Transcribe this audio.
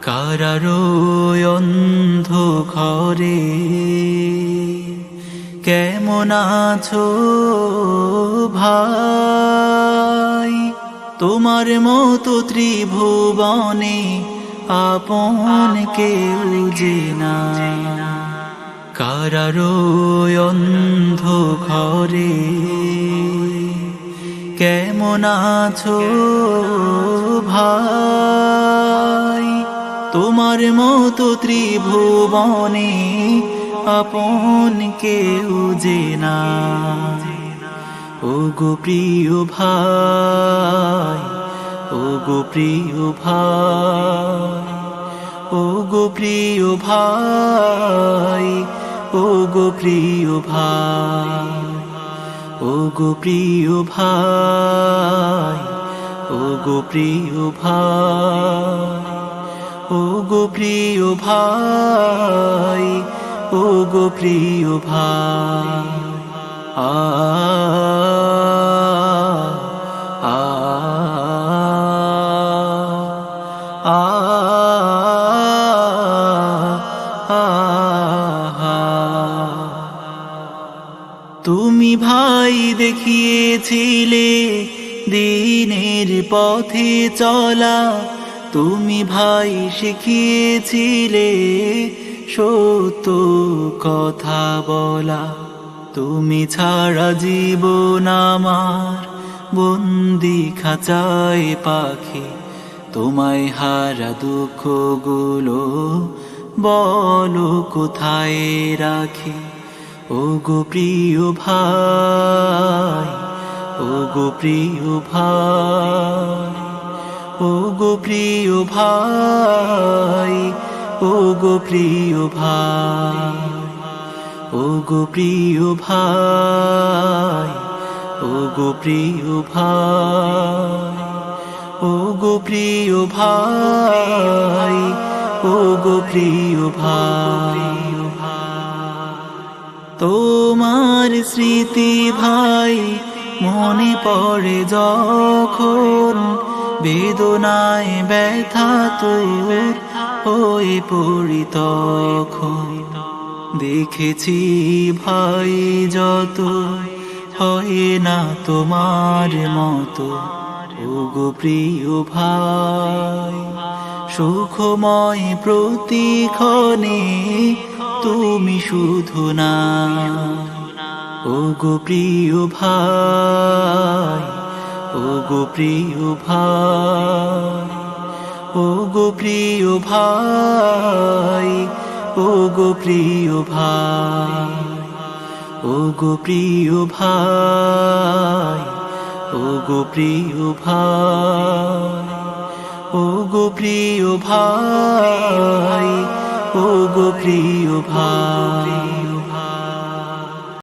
কারারো অন্ধকারে কেমন আছো ভাই? তোমার মতো ত্রিভুবনে আপন কেউ যে না। কারারো অন্ধকারে কেমন আছো ভাই? তোমার মতো ত্রিভুবনে আপন কেউ যে না। ওগো প্রিয় ভাই, ওগো প্রিয় ভাই, ওগো প্রিয় ভাই, ওগো প্রিয় ভাই, ওগো প্রিয় ভাই, ওগো প্রিয় ভাই, ওগো প্রিয় ভাই, ওগো প্রিয় ভাই। আ আ আ তুমি ভাই দেখিয়েছিলে দিনের পথে চলা, তুমি ভাই শিখিয়েছিলে সত্য কথা বলা। তুমি ছাড়া জীবন আমার বন্দি খাঁচায় পাখি, তোমায় হারা দুঃখগুলো বলো কোথায় রাখি। ওগো প্রিয় ভাই, ওগো প্রিয় ভাই, ওগো প্রিয় ভাই, ওগো প্রিয় ভাই, ওগো প্রিয় ভাই, ওগো প্রিয় ভাই, ওগো প্রিয় ভাই, ওগো প্রিয় ভাই। তোমার স্মৃতি ভাই মনে পড়ে যখন, বেদনায় ব্যথা তোর হয়ে পড়ি তখন। দেখেছি ভাই যত হয় না তোমার মতো, ওগো প্রিয় ভাই। সুখময় প্রতিক্ষণে তুমি শুধু না। ওগো প্রিয় ভাই, ওগো প্রিয় ভাই, ওগো প্রিয় ভাই, ওগো প্রিয় ভাই, ওগো প্রিয় ভাই, ওগো প্রিয় ভাই, ওগো প্রিয় ভাই, ওগো প্রিয় ভাই।